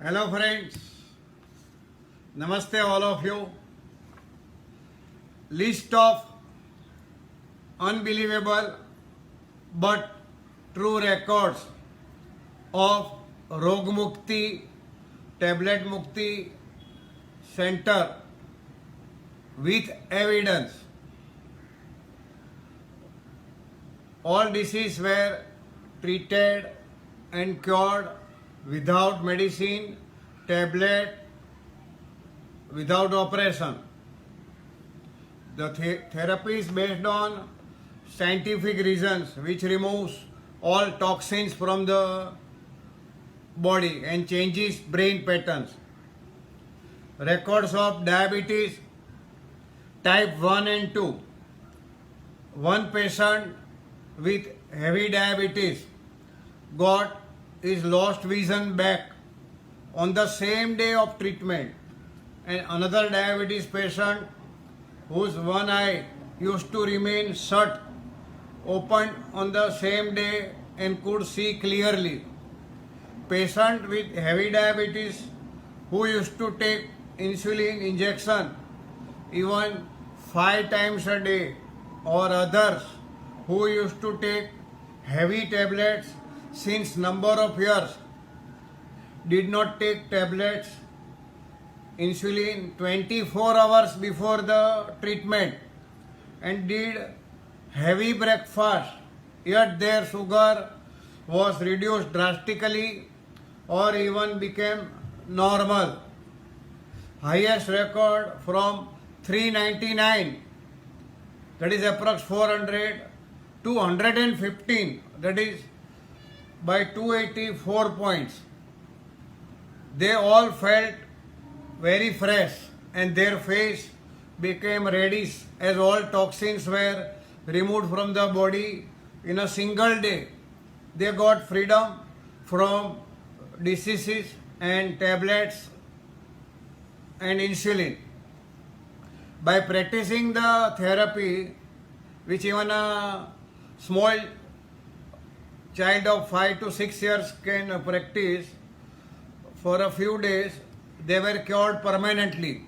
Hello friends, Namaste all of you. List of unbelievable but true records of Rog Mukti, Tablet Mukti Center with evidence. All diseases were treated and cured without medicine, tablet, without operation. The therapy is based on scientific reasons which removes all toxins from the body and changes brain patterns. Records of diabetes type 1 and 2. One patient with heavy diabetes got his lost vision back on the same day of treatment, and another diabetes patient whose one eye used to remain shut opened on the same day and could see clearly. Patient with heavy diabetes who used to take insulin injection even 5 times a day, or others who used to take heavy tablets since number of years did not take tablets insulin 24 hours before the treatment and did heavy breakfast, yet their sugar was reduced drastically or even became normal. Highest record from 399, that is approx 400, to 115, that is by 284 points. They all felt very fresh and their face became reddish as all toxins were removed from the body in a single day. They got freedom from diseases and tablets and insulin. By practicing the therapy, which even a small child of 5 to 6 years can practice for a few days, they were cured permanently.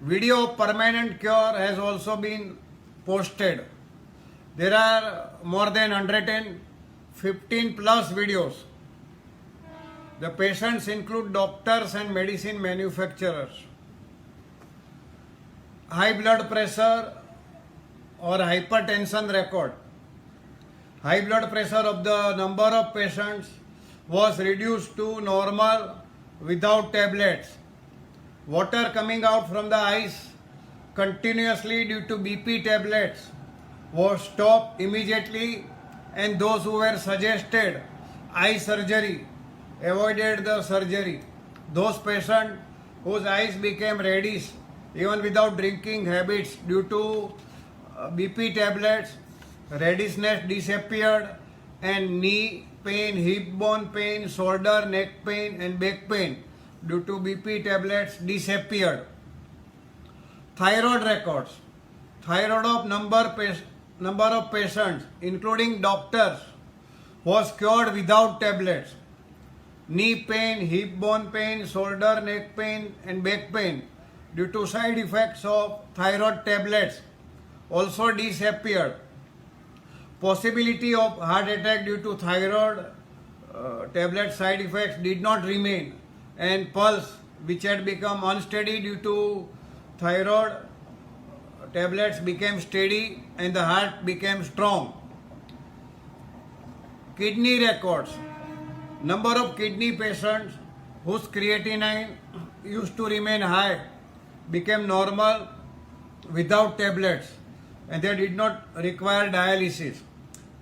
Video of permanent cure has also been posted. There are more than 115 plus videos. The patients include doctors and medicine manufacturers. High blood pressure or hypertension record. High blood pressure of the number of patients was reduced to normal without tablets. Water coming out from the eyes continuously due to BP tablets was stopped immediately, and those who were suggested eye surgery avoided the surgery. Those patients whose eyes became reddish even without drinking habits due to BP tablets, reddishness disappeared, and knee pain, hip bone pain, shoulder, neck pain and back pain due to BP tablets disappeared. Thyroid records. Thyroid of number of patients including doctors was cured without tablets. Knee pain, hip bone pain, shoulder, neck pain and back pain due to side effects of thyroid tablets also disappeared. Possibility of heart attack due to thyroid tablet side effects did not remain, and pulse, which had become unsteady due to thyroid tablets, became steady and the heart became strong. Kidney records. Number of kidney patients whose creatinine used to remain high became normal without tablets and they did not require dialysis.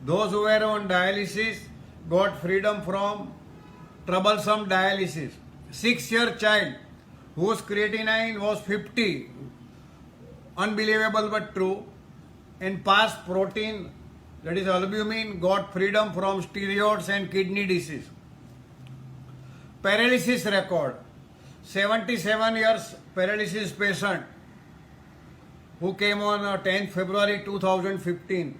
Those who were on dialysis got freedom from troublesome dialysis. 6-year child whose creatinine was 50, unbelievable but true, and past protein, that is albumin, got freedom from steroids and kidney disease. Paralysis record. 77 years paralysis patient who came on 10th February 2015.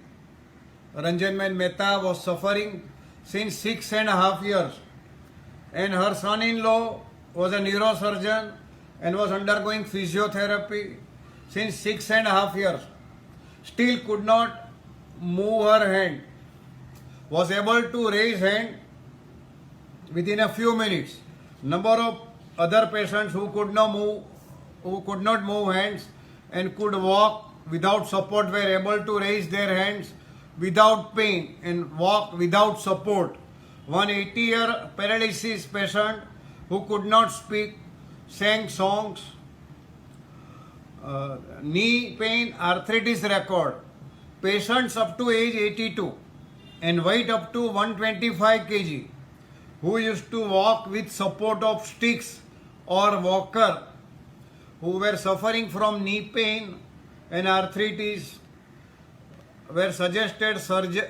Ranjanman Mehta was suffering since 6.5 years, and her son-in-law was a neurosurgeon and was undergoing physiotherapy since 6.5 years. Still could not move her hand. Was able to raise hand within a few minutes. Number of other patients who could not move hands and could walk without support were able to raise their hands without pain and walk without support. One 80-year paralysis patient who could not speak sang songs. Knee pain, arthritis record. Patients up to age 82 and weight up to 125 kg who used to walk with support of sticks or walker, who were suffering from knee pain and arthritis, were suggested surgery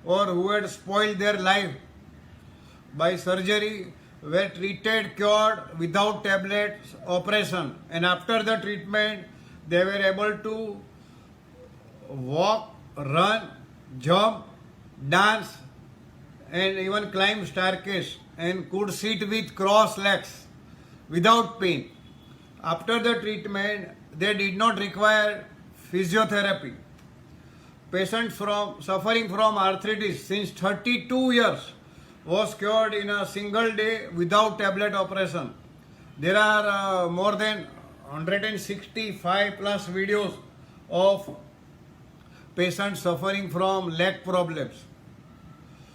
or who had spoiled their life by surgery, were treated, cured without tablets, operation, and after the treatment they were able to walk, run, jump, dance, and even climb staircase, and could sit with crossed legs without pain. After the treatment, they did not require physiotherapy. Patients suffering from arthritis since 32 years was cured in a single day without tablet operation. There are more than 165 plus videos of patients suffering from leg problems.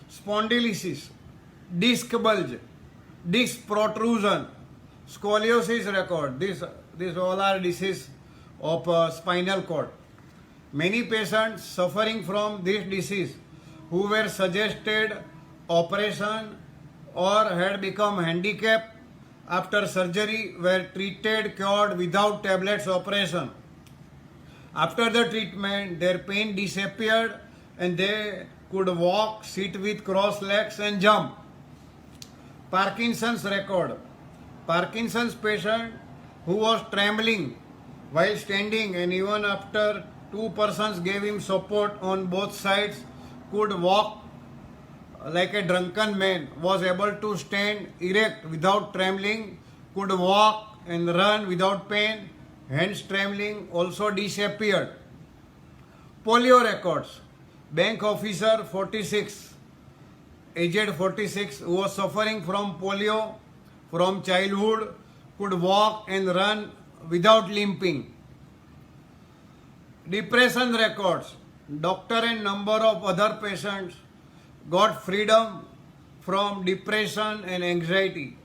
Spondylosis, disc bulge, disc protrusion, scoliosis record. These all are diseases of spinal cord. Many patients suffering from this disease who were suggested operation or had become handicapped after surgery were treated, cured without tablets operation. After the treatment, their pain disappeared and they could walk, sit with crossed legs and jump. Parkinson's record. Parkinson's patient who was trembling while standing and even after two persons gave him support on both sides could walk like a drunken man, was able to stand erect without trembling, could walk and run without pain, hands trembling also disappeared. Polio records. Bank officer 46, aged 46, who was suffering from polio from childhood, could walk and run without limping. Depression records. Doctor and number of other patients got freedom from depression and anxiety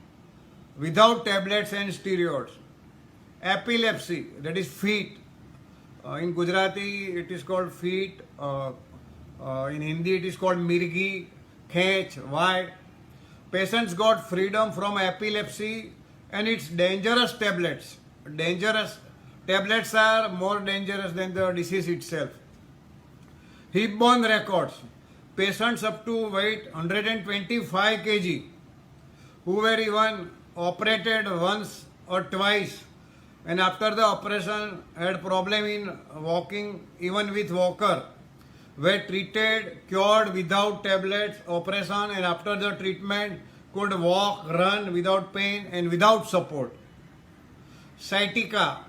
without tablets and steroids. Epilepsy, that is feet. In Gujarati it is called feet. In Hindi it is called mirgi, khech, why. Patients got freedom from epilepsy and its dangerous tablets. Dangerous tablets are more dangerous than the disease itself. Hip bone records. Patients up to weight 125 kg who were even operated once or twice and after the operation had problem in walking even with walker, were treated, cured without tablets, operation, and after the treatment could walk, run without pain and without support. Sciatica,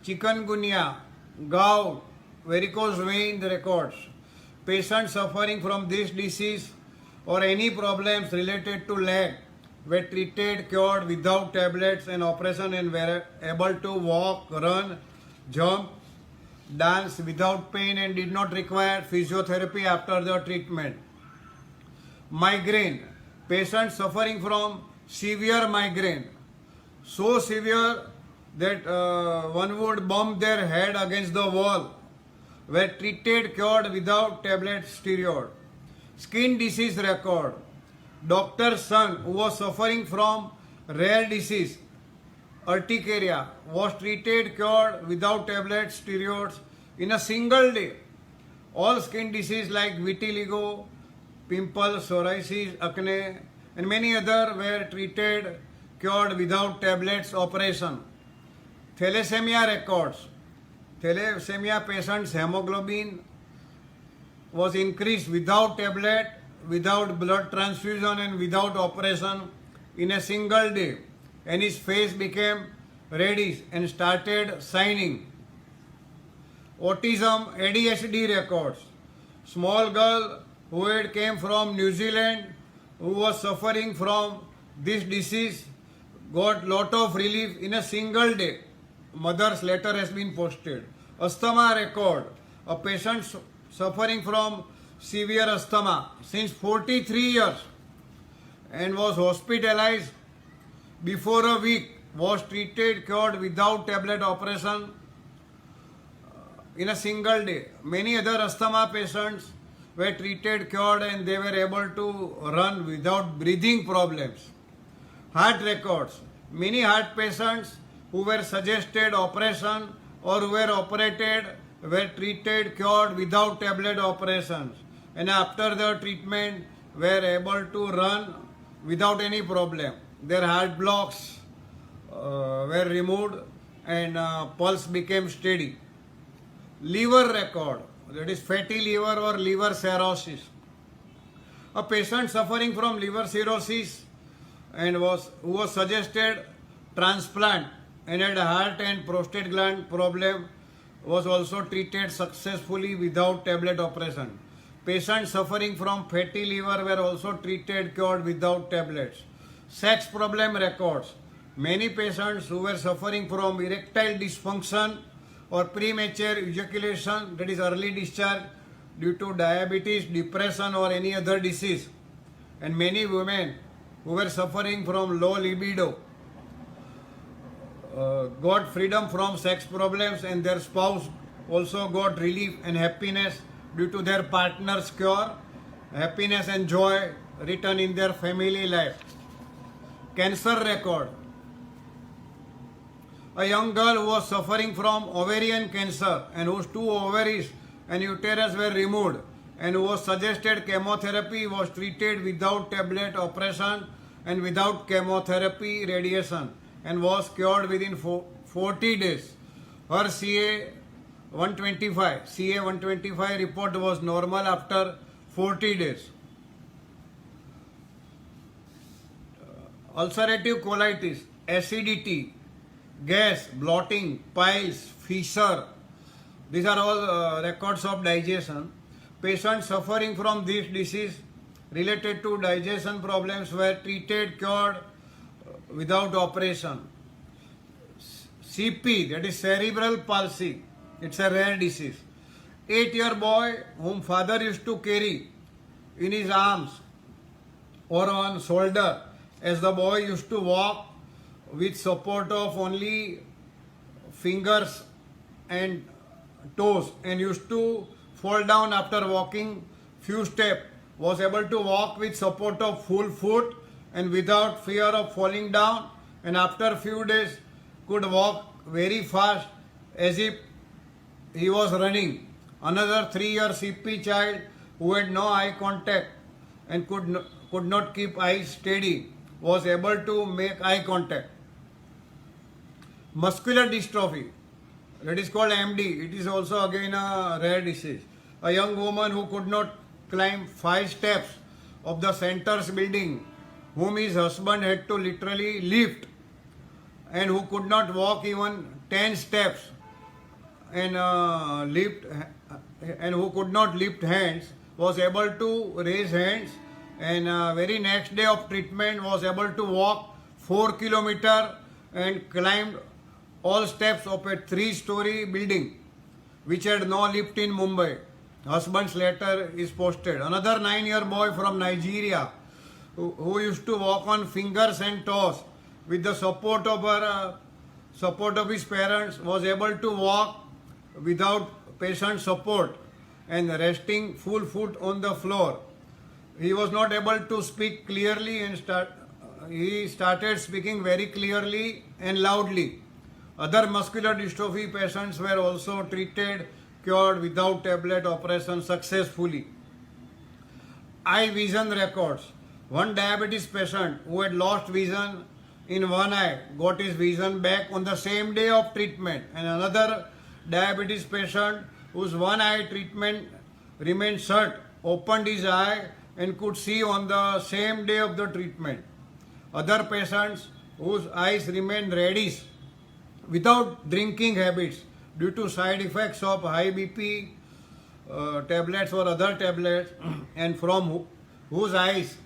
chikungunya, gout, varicose vein records. Patients suffering from this disease or any problems related to leg were treated, cured without tablets and operation and were able to walk, run, jump, dance without pain and did not require physiotherapy after the treatment. Migraine. Patients suffering from severe migraine, so severe that one would bump their head against the wall, were treated, cured without tablets, steroid. Skin disease record. Doctor's son who was suffering from rare disease, urticaria, was treated, cured without tablets, steroids in a single day. All skin disease like vitiligo, pimples, psoriasis, acne, and many other were treated, cured without tablets, operation. Thalassemia records. Thalassemia patients' hemoglobin was increased without tablet, without blood transfusion and without operation in a single day, and his face became reddish and started shining. Autism ADHD records. Small girl who had came from New Zealand who was suffering from this disease got lot of relief in a single day. Mother's letter has been posted. Asthma record. A patient suffering from severe asthma since 43 years and was hospitalized before a week, was treated, cured without tablet operation in a single day. Many other asthma patients were treated, cured, and they were able to run without breathing problems. Heart records. Many heart patients who were suggested operation or who were operated were treated, cured without tablet operations, and after the treatment were able to run without any problem. Their heart blocks were removed and pulse became steady. Liver record, that is fatty liver or liver cirrhosis. A patient suffering from liver cirrhosis and who was suggested transplant and had heart and prostate gland problem was also treated successfully without tablet operation. Patients suffering from fatty liver were also treated, cured without tablets. Sex problem records. Many patients who were suffering from erectile dysfunction or premature ejaculation, that is early discharge, due to diabetes, depression or any other disease, and many women who were suffering from low libido got freedom from sex problems, and their spouse also got relief and happiness due to their partner's cure, happiness and joy return in their family life. Cancer record. A young girl who was suffering from ovarian cancer and whose 2 ovaries and uterus were removed and who was suggested chemotherapy was treated without tablet operation and without chemotherapy radiation and was cured within 40 days. Her CA 125 report was normal after 40 days. Ulcerative colitis, acidity, gas, bloating, piles, fissure. These are all records of digestion. Patients suffering from this disease related to digestion problems were treated, cured without operation. CP, that is cerebral palsy. It's a rare disease. 8-year boy whom father used to carry in his arms or on shoulder, as the boy used to walk with support of only fingers and toes and used to fall down after walking few steps, was able to walk with support of full foot and without fear of falling down, and after few days could walk very fast as if he was running. Another 3-year CP child who had no eye contact and could not keep eyes steady was able to make eye contact. Muscular dystrophy, that is called MD. It is also again a rare disease. A young woman who could not climb 5 steps of the center's building, whom his husband had to literally lift, and who could not walk even 10 steps and who could not lift hands, was able to raise hands, and very next day of treatment was able to walk 4 kilometers and climbed all steps of a 3-story building which had no lift in Mumbai. Husband's letter is posted. Another 9-year boy from Nigeria who used to walk on fingers and toes with the support of his parents was able to walk without patient support and resting full foot on the floor. He was not able to speak clearly and he started speaking very clearly and loudly. Other muscular dystrophy patients were also treated, cured without tablet operation successfully. Eye vision records. One diabetes patient who had lost vision in one eye got his vision back on the same day of treatment, and another diabetes patient whose one eye treatment remained shut opened his eye and could see on the same day of the treatment. Other patients whose eyes remained reddish without drinking habits due to side effects of high BP tablets or other tablets, and from whose eyes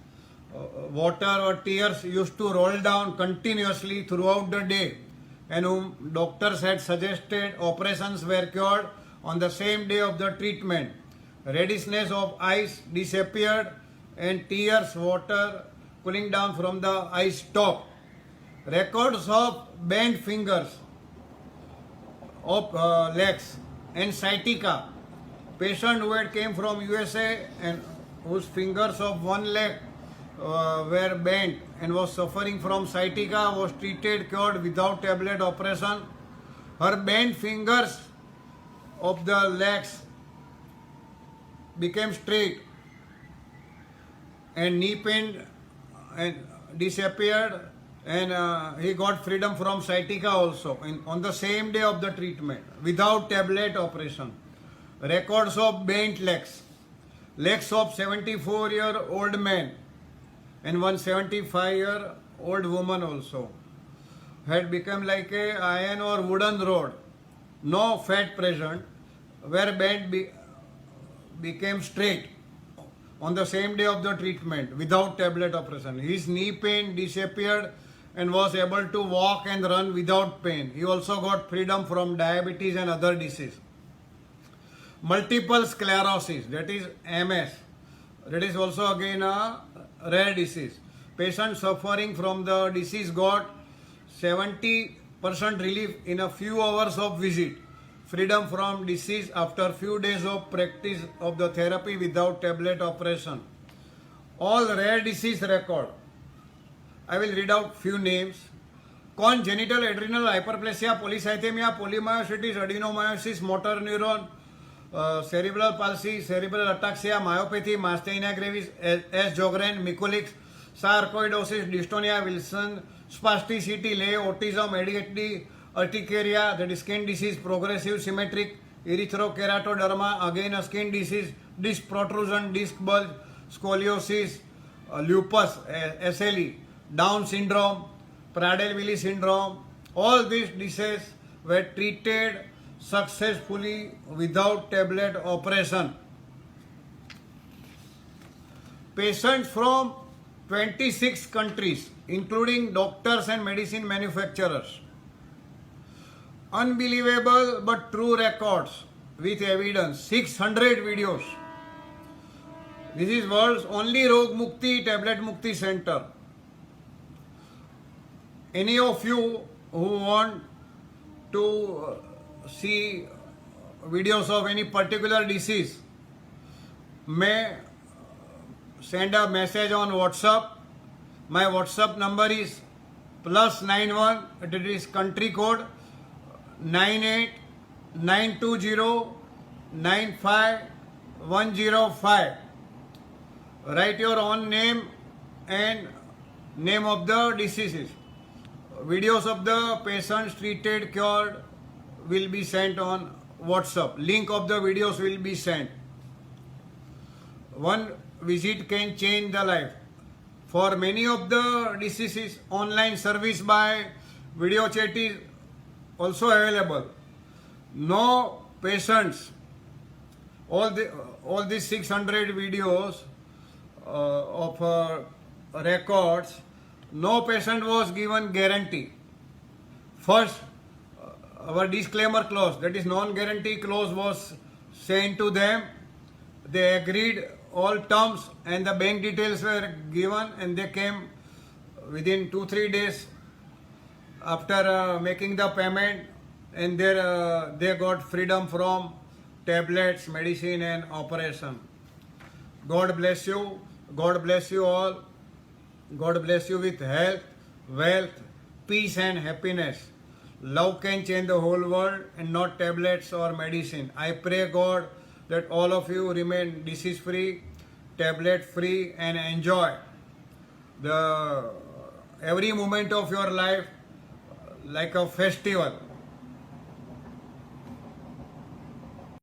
water or tears used to roll down continuously throughout the day, and whom doctors had suggested operations were cured on the same day of the treatment. Reddishness of eyes disappeared and tears, water cooling down from the eyes stopped. Records of bent fingers of legs and sciatica. Patient who had came from USA and whose fingers of one leg were bent and was suffering from sciatica was treated, cured without tablet operation. Her bent fingers of the legs became straight and knee pain and disappeared, and he got freedom from sciatica also on the same day of the treatment without tablet operation. Records of bent legs, legs of 74-year-old man and one 75-year-old woman also had become like a iron or wooden rod, no fat present, where bent became straight on the same day of the treatment without tablet operation. His knee pain disappeared and was able to walk and run without pain. He also got freedom from diabetes and other disease. Multiple sclerosis, that is MS, that is also again a rare disease. Patients suffering from the disease got 70% relief in a few hours of visit. Freedom from disease after few days of practice of the therapy without tablet operation. All rare disease record. I will read out few names. Congenital adrenal hyperplasia, polycythemia, polymyositis, adenomyosis, motor neuron, cerebral palsy, cerebral ataxia, myopathy, myasthenia gravis, S. Sjogren, Mikulicz, sarcoidosis, dystonia, Wilson, spasticity, Leigh, autism, ADHD, urticaria, that is skin disease, progressive symmetric erythrokeratoderma, again a skin disease, disc protrusion, disc bulge, scoliosis, lupus, SLE, Down syndrome, Prader-Willi syndrome. All these diseases were treated successfully without tablet operation. Patients from 26 countries, including doctors and medicine manufacturers. Unbelievable but true records with evidence. 600 videos. This is world's only Rog Mukti Tablet Mukti Center. Any of you who want to see videos of any particular disease may send a message on WhatsApp. My WhatsApp number is +91, it is country code 9892095105. Write your own name and name of the diseases. Videos of the patients treated, cured will be sent on WhatsApp. Link of the videos will be sent. One visit can change the life. For many of the diseases, online service by video chat is also available. No patients, all these 600 videos of records, no patient was given guarantee. First, our disclaimer clause, that is non-guarantee clause, was sent to them. They agreed all terms and the bank details were given, and they came within 2-3 days after making the payment, and they got freedom from tablets, medicine and operation. God bless you. God bless you all. God bless you with health, wealth, peace and happiness. Love can change the whole world and not tablets or medicine. I pray God that all of you remain disease free, tablet free, and enjoy every moment of your life like a festival.